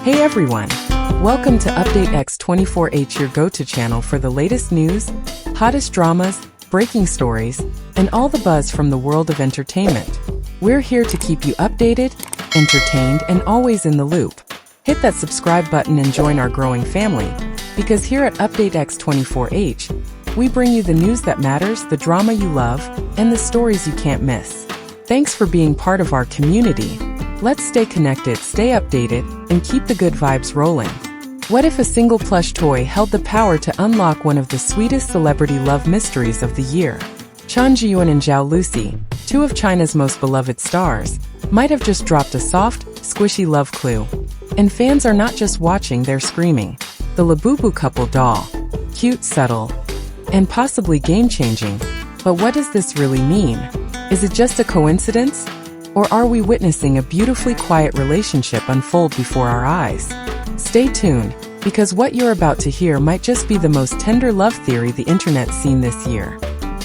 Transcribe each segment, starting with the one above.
Hey everyone! Welcome to Update X24H, your go-to channel for the latest news, hottest dramas, breaking stories, and all the buzz from the world of entertainment. We're here to keep you updated, entertained, and always in the loop. Hit that subscribe button and join our growing family, because here at Update X24H, we bring you the news that matters, the drama you love, and the stories you can't miss. Thanks for being part of our community. Let's stay connected, stay updated, and keep the good vibes rolling. What if a single plush toy held the power to unlock one of the sweetest celebrity love mysteries of the year? Chen Zheyuan and Zhao Lusi, two of China's most beloved stars, might have just dropped a soft, squishy love clue. And fans are not just watching, they're screaming. The Labubu couple doll. Cute, subtle, and possibly game-changing. But what does this really mean? Is it just a coincidence? Or are we witnessing a beautifully quiet relationship unfold before our eyes? Stay tuned, because what you're about to hear might just be the most tender love theory the internet's seen this year.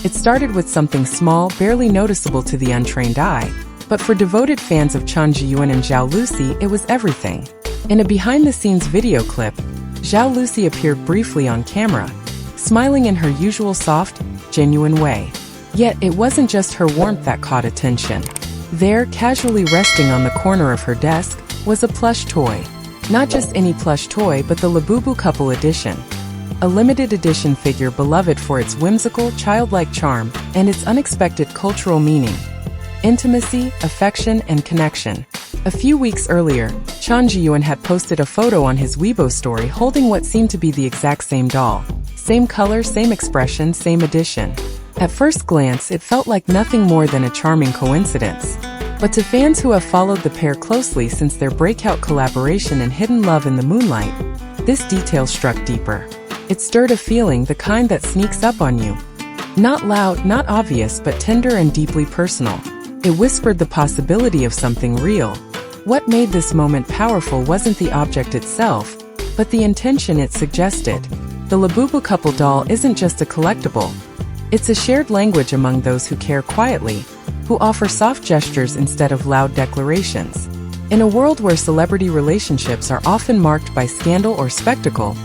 It started with something small, barely noticeable to the untrained eye, but for devoted fans of Chen Zheyuan and Zhao Lusi, it was everything. In a behind-the-scenes video clip, Zhao Lusi appeared briefly on camera, smiling in her usual soft, genuine way. Yet it wasn't just her warmth that caught attention. There, casually resting on the corner of her desk, was a plush toy. Not just any plush toy, but the Labubu Couple Edition. A limited edition figure beloved for its whimsical, childlike charm and its unexpected cultural meaning. Intimacy, affection, and connection. A few weeks earlier, Chen Zheyuan had posted a photo on his Weibo story holding what seemed to be the exact same doll. Same color, same expression, same edition. At first glance, it felt like nothing more than a charming coincidence. But to fans who have followed the pair closely since their breakout collaboration and Hidden Love in the Moonlight, this detail struck deeper. It stirred a feeling, the kind that sneaks up on you. Not loud, not obvious, but tender and deeply personal. It whispered the possibility of something real. What made this moment powerful wasn't the object itself, but the intention it suggested. The Labubu couple doll isn't just a collectible. It's a shared language among those who care quietly, who offer soft gestures instead of loud declarations. In a world where celebrity relationships are often marked by scandal or spectacle,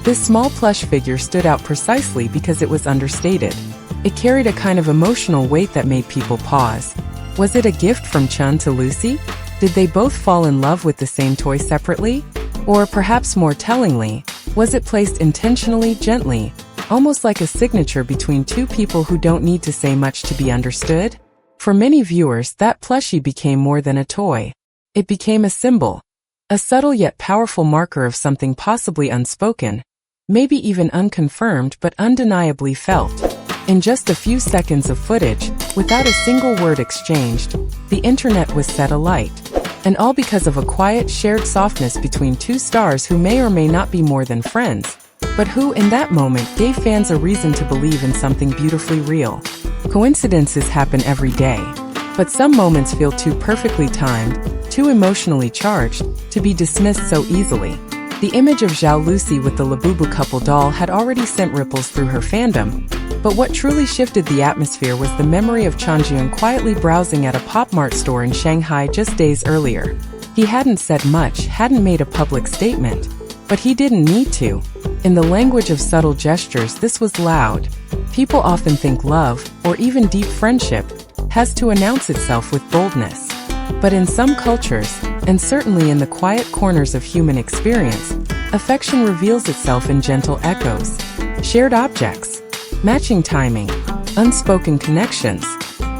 this small plush figure stood out precisely because it was understated. It carried a kind of emotional weight that made people pause. Was it a gift from Chen to Lusi? Did they both fall in love with the same toy separately? Or perhaps more tellingly, was it placed intentionally, gently, almost like a signature between two people who don't need to say much to be understood? For many viewers, that plushie became more than a toy. It became a symbol. A subtle yet powerful marker of something possibly unspoken, maybe even unconfirmed but undeniably felt. In just a few seconds of footage, without a single word exchanged, the internet was set alight. And all because of a quiet, shared softness between two stars who may or may not be more than friends, but who, in that moment, gave fans a reason to believe in something beautifully real. Coincidences happen every day, but some moments feel too perfectly timed, too emotionally charged, to be dismissed so easily. The image of Zhao Lusi with the Labubu couple doll had already sent ripples through her fandom, but what truly shifted the atmosphere was the memory of Chen Zheyuan quietly browsing at a Pop Mart store in Shanghai just days earlier. He hadn't said much, hadn't made a public statement, but he didn't need to. In the language of subtle gestures, this was loud. People often think love, or even deep friendship, has to announce itself with boldness. But in some cultures, and certainly in the quiet corners of human experience, affection reveals itself in gentle echoes. Shared objects, matching timing, unspoken connections.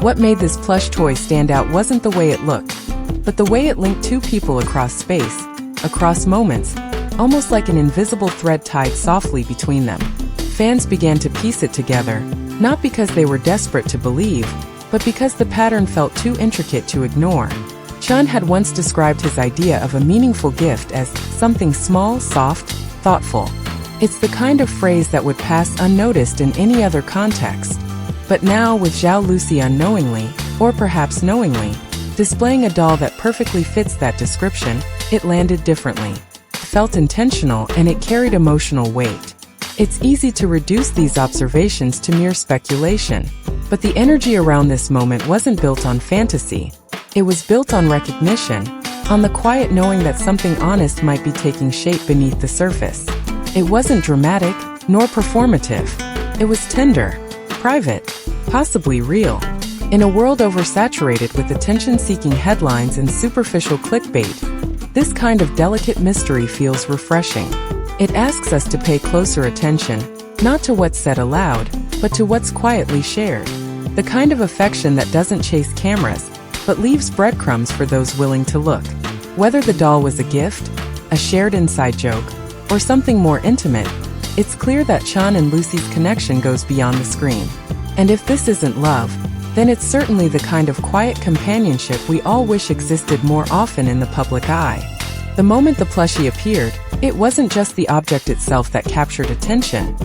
What made this plush toy stand out wasn't the way it looked, but the way it linked two people across space, across moments, almost like an invisible thread tied softly between them. Fans began to piece it together, not because they were desperate to believe, but because the pattern felt too intricate to ignore. Chen had once described his idea of a meaningful gift as something small, soft, thoughtful. It's the kind of phrase that would pass unnoticed in any other context. But now, with Zhao Lusi unknowingly, or perhaps knowingly, displaying a doll that perfectly fits that description, it landed differently. It felt intentional, and it carried emotional weight. It's easy to reduce these observations to mere speculation, but the energy around this moment wasn't built on fantasy. It was built on recognition, on the quiet knowing that something honest might be taking shape beneath the surface. It wasn't dramatic, nor performative. It was tender, private, possibly real. In a world oversaturated with attention-seeking headlines and superficial clickbait, this kind of delicate mystery feels refreshing. It asks us to pay closer attention, not to what's said aloud, but to what's quietly shared. The kind of affection that doesn't chase cameras, but leaves breadcrumbs for those willing to look. Whether the doll was a gift, a shared inside joke, or something more intimate, it's clear that Chen and Lucy's connection goes beyond the screen. And if this isn't love, then it's certainly the kind of quiet companionship we all wish existed more often in the public eye. The moment the plushie appeared, it wasn't just the object itself that captured attention.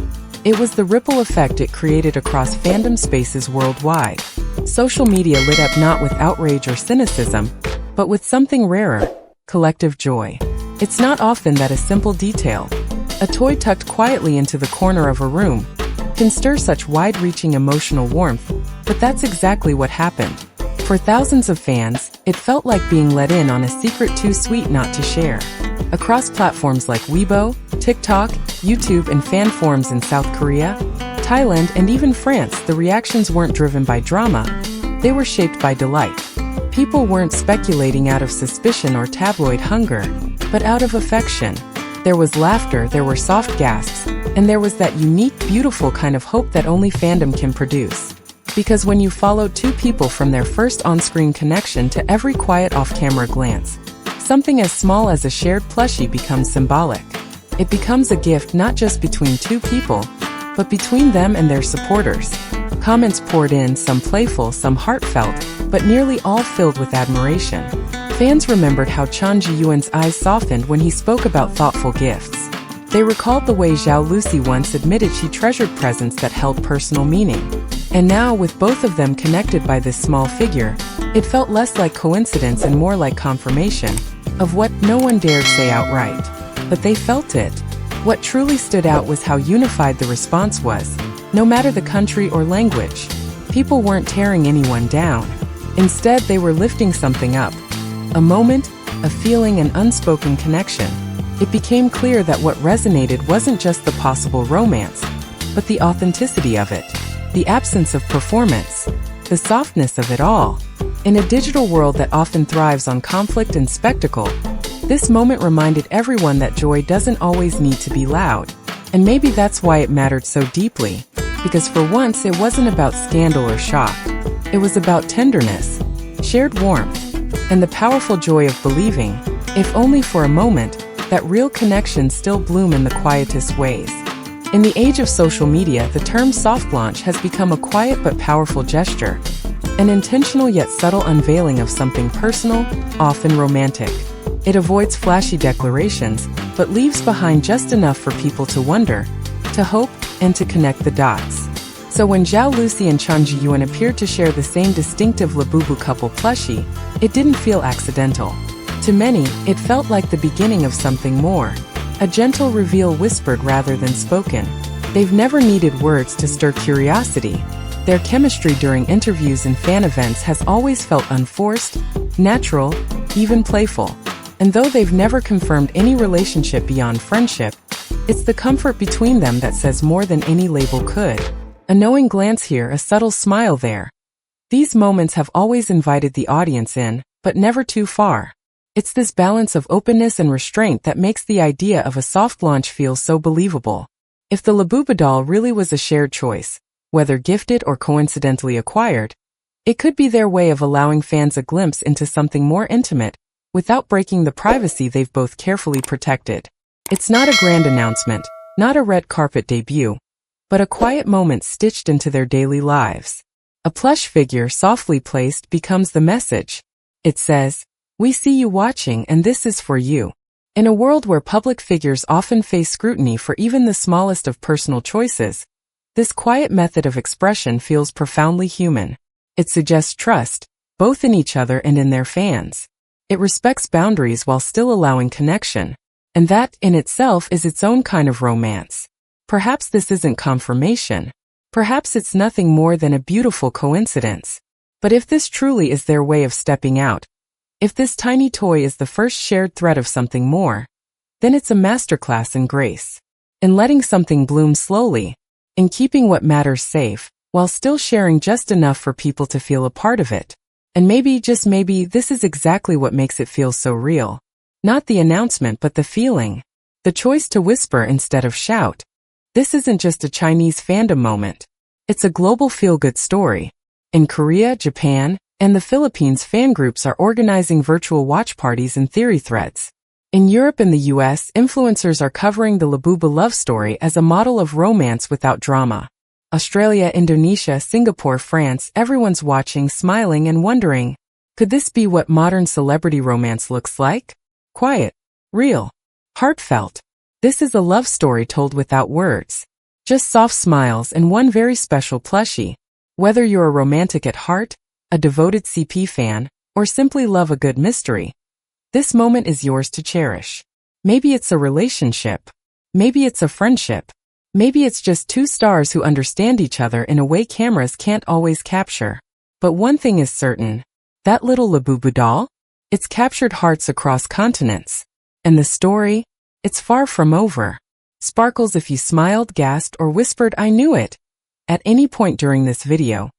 It was the ripple effect it created across fandom spaces worldwide. Social media lit up not with outrage or cynicism, but with something rarer, collective joy. It's not often that a simple detail, a toy tucked quietly into the corner of a room, can stir such wide-reaching emotional warmth, but that's exactly what happened. For thousands of fans, it felt like being let in on a secret too sweet not to share. Across platforms like Weibo, TikTok, YouTube, and fan forums in South Korea, Thailand, and even France, the reactions weren't driven by drama, they were shaped by delight. People weren't speculating out of suspicion or tabloid hunger, but out of affection. There was laughter, there were soft gasps, and there was that unique, beautiful kind of hope that only fandom can produce. Because when you follow two people from their first on-screen connection to every quiet off-camera glance, something as small as a shared plushie becomes symbolic. It becomes a gift not just between two people, but between them and their supporters. Comments poured in, some playful, some heartfelt, but nearly all filled with admiration. Fans remembered how Chen Zheyuan's eyes softened when he spoke about thoughtful gifts. They recalled the way Zhao Lusi once admitted she treasured presents that held personal meaning. And now, with both of them connected by this small figure, it felt less like coincidence and more like confirmation of what no one dared say outright. But they felt it. What truly stood out was how unified the response was. No matter the country or language, people weren't tearing anyone down. Instead, they were lifting something up. A moment, a feeling, an unspoken connection. It became clear that what resonated wasn't just the possible romance, but the authenticity of it, the absence of performance, the softness of it all. In a digital world that often thrives on conflict and spectacle, this moment reminded everyone that joy doesn't always need to be loud. And maybe that's why it mattered so deeply, because for once it wasn't about scandal or shock. It was about tenderness, shared warmth, and the powerful joy of believing, if only for a moment, that real connections still bloom in the quietest ways. In the age of social media, the term soft launch has become a quiet but powerful gesture, an intentional yet subtle unveiling of something personal, often romantic. It avoids flashy declarations, but leaves behind just enough for people to wonder, to hope, and to connect the dots. So when Zhao Lusi and Chen Zheyuan appeared to share the same distinctive Labubu couple plushie, it didn't feel accidental. To many, it felt like the beginning of something more, a gentle reveal whispered rather than spoken. They've never needed words to stir curiosity. Their chemistry during interviews and fan events has always felt unforced, natural, even playful. And though they've never confirmed any relationship beyond friendship, it's the comfort between them that says more than any label could. A knowing glance here, a subtle smile there. These moments have always invited the audience in, but never too far. It's this balance of openness and restraint that makes the idea of a soft launch feel so believable. If the Labubu doll really was a shared choice, whether gifted or coincidentally acquired, it could be their way of allowing fans a glimpse into something more intimate, without breaking the privacy they've both carefully protected. It's not a grand announcement, not a red carpet debut, but a quiet moment stitched into their daily lives. A plush figure softly placed becomes the message. It says, "We see you watching and this is for you." In a world where public figures often face scrutiny for even the smallest of personal choices, this quiet method of expression feels profoundly human. It suggests trust, both in each other and in their fans. It respects boundaries while still allowing connection. And that, in itself, is its own kind of romance. Perhaps this isn't confirmation. Perhaps it's nothing more than a beautiful coincidence. But if this truly is their way of stepping out, If this tiny toy is the first shared thread of something more, then it's a masterclass in grace, in letting something bloom slowly, in keeping what matters safe, while still sharing just enough for people to feel a part of it. And maybe, just maybe, this is exactly what makes it feel so real. Not the announcement, but the feeling. The choice to whisper instead of shout. This isn't just a Chinese fandom moment. It's a global feel-good story. In Korea, Japan, and the Philippines, fan groups are organizing virtual watch parties and theory threads. In Europe and the US, influencers are covering the Labubu love story as a model of romance without drama. Australia, Indonesia, Singapore, France, everyone's watching, smiling and wondering, could this be what modern celebrity romance looks like? Quiet, real, heartfelt. This is a love story told without words. Just soft smiles and one very special plushie. Whether you're a romantic at heart, a devoted CP fan, or simply love a good mystery, this moment is yours to cherish. Maybe it's a relationship. Maybe it's a friendship. Maybe it's just two stars who understand each other in a way cameras can't always capture. But one thing is certain. That little Labubu doll? It's captured hearts across continents. And the story? It's far from over. Sparkles if you smiled, gasped, or whispered, "I knew it," at any point during this video.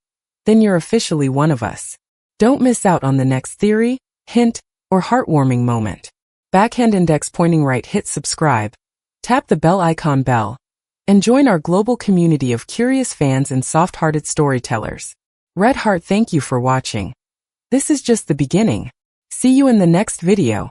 Then you're officially one of us. Don't miss out on the next theory, hint, or heartwarming moment. Backhand index pointing right, hit subscribe. Tap the bell icon bell. And join our global community of curious fans and soft-hearted storytellers. Red Heart, thank you for watching. This is just the beginning. See you in the next video.